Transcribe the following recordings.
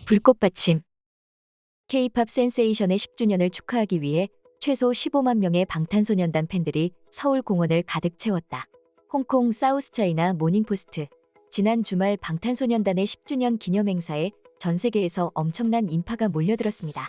불꽃 받침. K-팝 센세이션의 10주년을 축하하기 위해 최소 15만 명의 방탄소년단 팬들이 서울 공원을 가득 채웠다. 홍콩 사우스차이나 모닝포스트. 지난 주말 방탄소년단의 10주년 기념 행사에 전 세계에서 엄청난 인파가 몰려들었습니다.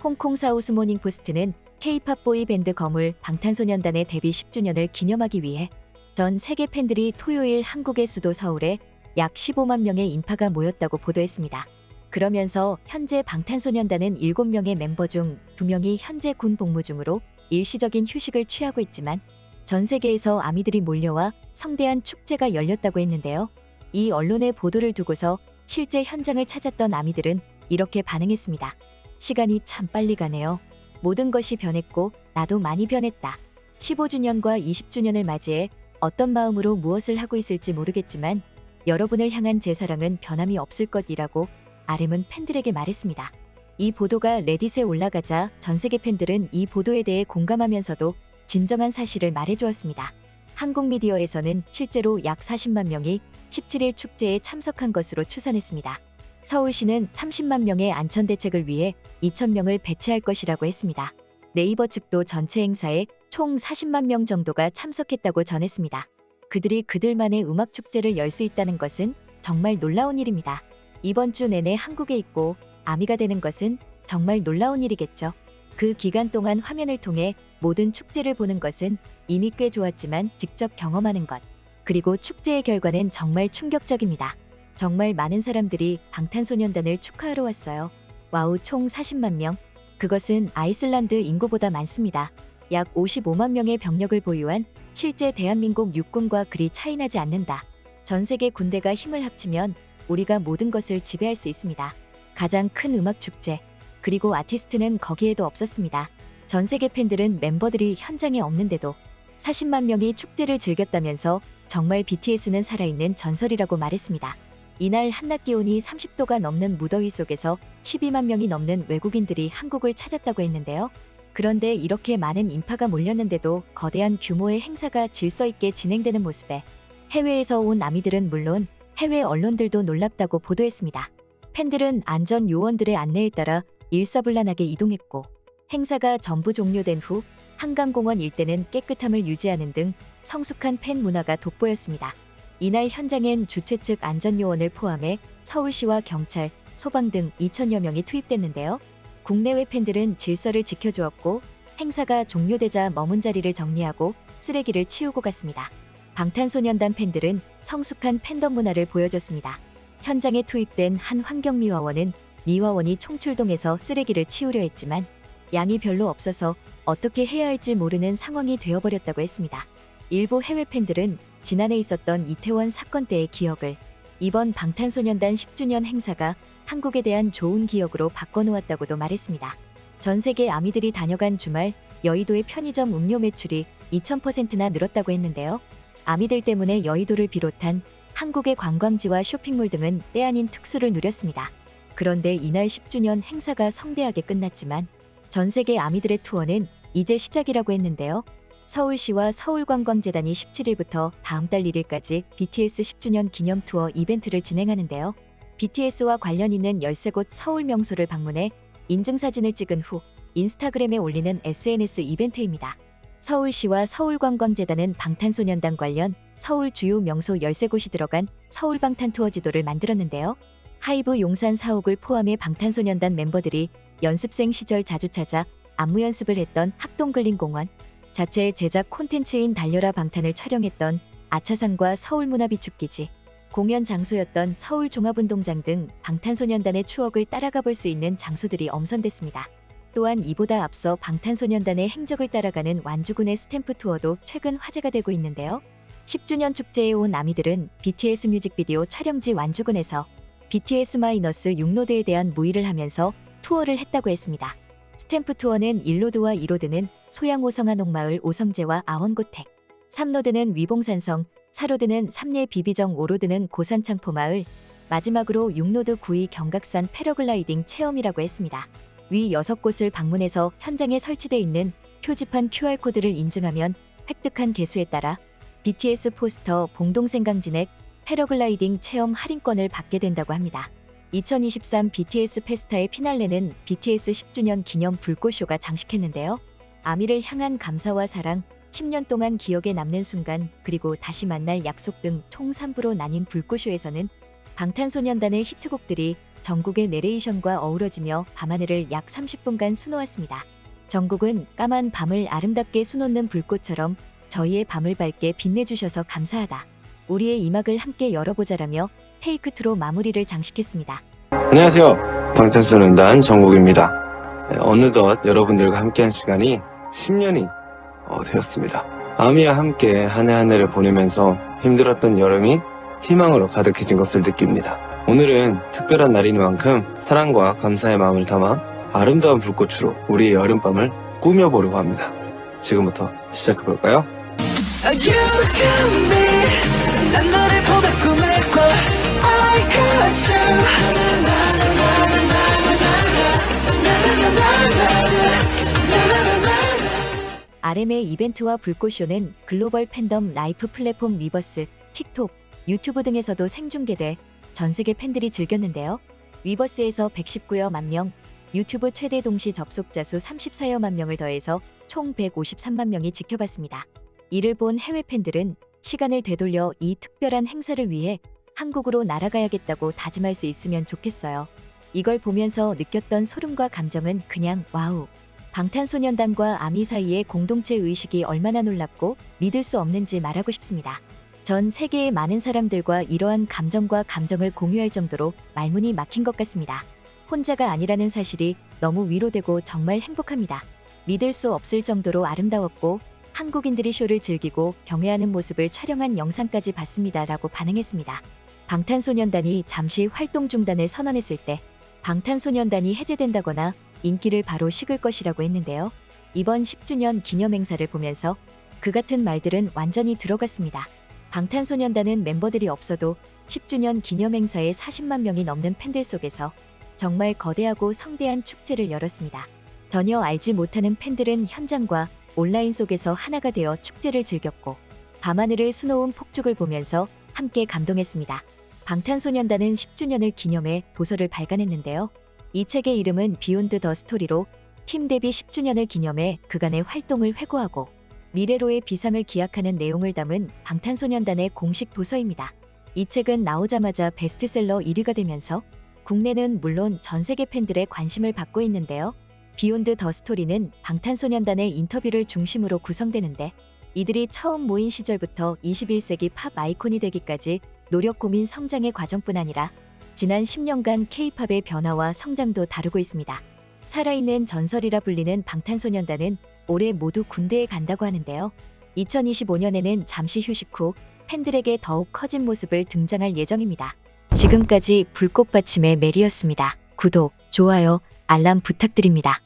홍콩 사우스 모닝포스트는 K-팝 보이 밴드 거물 방탄소년단의 데뷔 10주년을 기념하기 위해 전 세계 팬들이 토요일 한국의 수도 서울에 약 15만 명의 인파가 모였다고 보도했습니다. 그러면서 현재 방탄소년단은 7명의 멤버 중 2명이 현재 군 복무 중으로 일시적인 휴식을 취하고 있지만 전 세계에서 아미들이 몰려와 성대한 축제가 열렸다고 했는데요. 이 언론의 보도를 두고서 실제 현장을 찾았던 아미들은 이렇게 반응했습니다. 시간이 참 빨리 가네요. 모든 것이 변했고 나도 많이 변했다. 15주년과 20주년을 맞이해 어떤 마음으로 무엇을 하고 있을지 모르겠지만 여러분을 향한 제 사랑은 변함이 없을 것이라고 RM은 팬들에게 말했습니다. 이 보도가 레딧에 올라가자 전 세계 팬들은 이 보도에 대해 공감하면서도 진정한 사실을 말해주었습니다. 한국 미디어에서는 실제로 약 40만 명이 17일 축제에 참석한 것으로 추산했습니다. 서울시는 30만 명의 안전 대책을 위해 2,000명을 배치할 것이라고 했습니다. 네이버 측도 전체 행사에 총 40만 명 정도가 참석했다고 전했습니다. 그들이 그들만의 음악 축제를 열 수 있다는 것은 정말 놀라운 일입니다. 이번 주 내내 한국에 있고 아미가 되는 것은 정말 놀라운 일이겠죠. 그 기간 동안 화면을 통해 모든 축제를 보는 것은 이미 꽤 좋았지만 직접 경험하는 것, 그리고 축제의 결과는 정말 충격적입니다. 정말 많은 사람들이 방탄소년단을 축하하러 왔어요. 와우, 총 40만 명. 그것은 아이슬란드 인구보다 많습니다. 약 55만 명의 병력을 보유한 실제 대한민국 육군과 그리 차이나지 않는다. 전 세계 군대가 힘을 합치면 우리가 모든 것을 지배할 수 있습니다. 가장 큰 음악 축제. 그리고 아티스트는 거기에도 없었습니다. 전 세계 팬들은 멤버들이 현장에 없는데도 40만 명이 축제를 즐겼다면서 정말 BTS는 살아있는 전설이라고 말했습니다. 이날 한낮 기온이 30도가 넘는 무더위 속에서 12만 명이 넘는 외국인들이 한국을 찾았다고 했는데요. 그런데 이렇게 많은 인파가 몰렸는데도 거대한 규모의 행사가 질서 있게 진행되는 모습에 해외에서 온 아미들은 물론 해외 언론들도 놀랍다고 보도했습니다. 팬들은 안전 요원들의 안내에 따라 일사불란하게 이동했고 행사가 전부 종료된 후 한강공원 일대는 깨끗함을 유지하는 등 성숙한 팬 문화가 돋보였습니다. 이날 현장엔 주최 측 안전요원을 포함해 서울시와 경찰, 소방 등 2,000여 명이 투입됐는데요. 국내외 팬들은 질서를 지켜주었고 행사가 종료되자 머문 자리를 정리하고 쓰레기를 치우고 갔습니다. 방탄소년단 팬들은 성숙한 팬덤 문화를 보여줬습니다. 현장에 투입된 한 환경미화원은 미화원이 총출동해서 쓰레기를 치우려 했지만 양이 별로 없어서 어떻게 해야 할지 모르는 상황이 되어버렸다고 했습니다. 일부 해외 팬들은 지난해 있었던 이태원 사건 때의 기억을 이번 방탄소년단 10주년 행사가 한국에 대한 좋은 기억으로 바꿔놓았다고도 말했습니다. 전 세계 아미들이 다녀간 주말 여의도의 편의점 음료 매출이 2000%나 늘었다고 했는데요. 아미들 때문에 여의도를 비롯한 한국의 관광지와 쇼핑몰 등은 때 아닌 특수를 누렸습니다. 그런데 이날 10주년 행사가 성대하게 끝났지만 전 세계 아미들의 투어는 이제 시작이라고 했는데요. 서울시와 서울관광재단이 17일부터 다음 달 1일까지 BTS 10주년 기념 투어 이벤트를 진행하는데요. BTS와 관련 있는 13곳 서울 명소를 방문해 인증사진을 찍은 후 인스타그램에 올리는 SNS 이벤트입니다. 서울시와 서울관광재단은 방탄소년단 관련 서울 주요 명소 13곳이 들어간 서울방탄 투어 지도를 만들었는데요. 하이브 용산 사옥을 포함해 방탄소년단 멤버들이 연습생 시절 자주 찾아 안무 연습을 했던 학동글린공원, 자체 제작 콘텐츠인 달려라 방탄을 촬영했던 아차산과 서울문화비축기지, 공연 장소였던 서울종합운동장 등 방탄소년단의 추억을 따라가 볼 수 있는 장소들이 엄선됐습니다. 또한 이보다 앞서 방탄소년단의 행적을 따라가는 완주군의 스탬프 투어도 최근 화제가 되고 있는데요. 10주년 축제에 온 아미들은 BTS 뮤직비디오 촬영지 완주군에서 BTS-6로드에 대한 무의를 하면서 투어를 했다고 했습니다. 스탬프 투어는 1로드와 2로드는 소양오성 한옥마을 오성제와 아원고택, 3로드는 위봉산성, 4로드는 삼례 비비정, 5로드는 고산창포마을, 마지막으로 6로드 9위 경각산 패러글라이딩 체험이라고 했습니다. 위 6곳을 방문해서 현장에 설치돼 있는 표지판 QR코드를 인증하면 획득한 개수에 따라 BTS 포스터, 봉동생강진액, 패러글라이딩 체험 할인권을 받게 된다고 합니다. 2023 BTS 페스타의 피날레는 BTS 10주년 기념 불꽃쇼가 장식했는데요. 아미를 향한 감사와 사랑, 10년 동안 기억에 남는 순간, 그리고 다시 만날 약속 등 총 3부로 나뉜 불꽃쇼에서는 방탄소년단의 히트곡들이 전국의 내레이션과 어우러지며 밤하늘을 약 30분간 수놓았습니다. 전국은 까만 밤을 아름답게 수놓는 불꽃처럼 저희의 밤을 밝게 빛내주셔서 감사하다. 우리의 이막을 함께 열어보자라며 테이크2로 마무리를 장식했습니다. 안녕하세요. 방탄소년단 정국입니다. 어느덧 여러분들과 함께한 시간이 10년이 되었습니다. 아미와 함께 한 해 한 해를 보내면서 힘들었던 여름이 희망으로 가득해진 것을 느낍니다. 오늘은 특별한 날이니만큼 사랑과 감사의 마음을 담아 아름다운 불꽃으로 우리의 여름밤을 꾸며보려고 합니다. 지금부터 시작해볼까요? 난 너를 보며 꿈을 꿔 I got RM의 이벤트와 불꽃쇼는 글로벌 팬덤 라이프 플랫폼 위버스, 틱톡, 유튜브 등에서도 생중계돼 전 세계 팬들이 즐겼는데요. 위버스에서 119여만 명, 유튜브 최대 동시 접속자 수 34여만 명을 더해서 총 153만 명이 지켜봤습니다. 이를 본 해외 팬들은 시간을 되돌려 이 특별한 행사를 위해 한국으로 날아가야겠다고 다짐할 수 있으면 좋겠어요. 이걸 보면서 느꼈던 소름과 감정은 그냥 와우. 방탄소년단과 아미 사이의 공동체 의식이 얼마나 놀랍고 믿을 수 없는지 말하고 싶습니다. 전 세계의 많은 사람들과 이러한 감정과 감정을 공유할 정도로 말문이 막힌 것 같습니다. 혼자가 아니라는 사실이 너무 위로되고 정말 행복합니다. 믿을 수 없을 정도로 아름다웠고 한국인들이 쇼를 즐기고 경애하는 모습을 촬영한 영상까지 봤습니다. 라고 반응했습니다. 방탄소년단이 잠시 활동 중단을 선언했을 때 방탄소년단이 해제된다거나 인기를 바로 식을 것이라고 했는데요. 이번 10주년 기념 행사를 보면서 그 같은 말들은 완전히 들어갔습니다. 방탄소년단은 멤버들이 없어도 10주년 기념 행사에 40만 명이 넘는 팬들 속에서 정말 거대하고 성대한 축제를 열었습니다. 전혀 알지 못하는 팬들은 현장과 온라인 속에서 하나가 되어 축제를 즐겼고 밤하늘을 수놓은 폭죽을 보면서 함께 감동했습니다. 방탄소년단은 10주년을 기념해 도서를 발간했는데요. 이 책의 이름은 비욘드 더 스토리로 팀 데뷔 10주년을 기념해 그간의 활동을 회고하고 미래로의 비상을 기약하는 내용을 담은 방탄소년단의 공식 도서입니다. 이 책은 나오자마자 베스트셀러 1위가 되면서 국내는 물론 전 세계 팬들의 관심을 받고 있는데요. 비욘드 더 스토리는 방탄소년단의 인터뷰를 중심으로 구성되는데 이들이 처음 모인 시절부터 21세기 팝 아이콘이 되기까지 노력 고민 성장의 과정뿐 아니라 지난 10년간 K-팝의 변화와 성장도 다루고 있습니다. 살아있는 전설이라 불리는 방탄소년단은 올해 모두 군대에 간다고 하는데요. 2025년에는 잠시 휴식 후 팬들에게 더욱 커진 모습을 등장할 예정입니다. 지금까지 불꽃받침의 메리였습니다. 구독, 좋아요, 알람 부탁드립니다.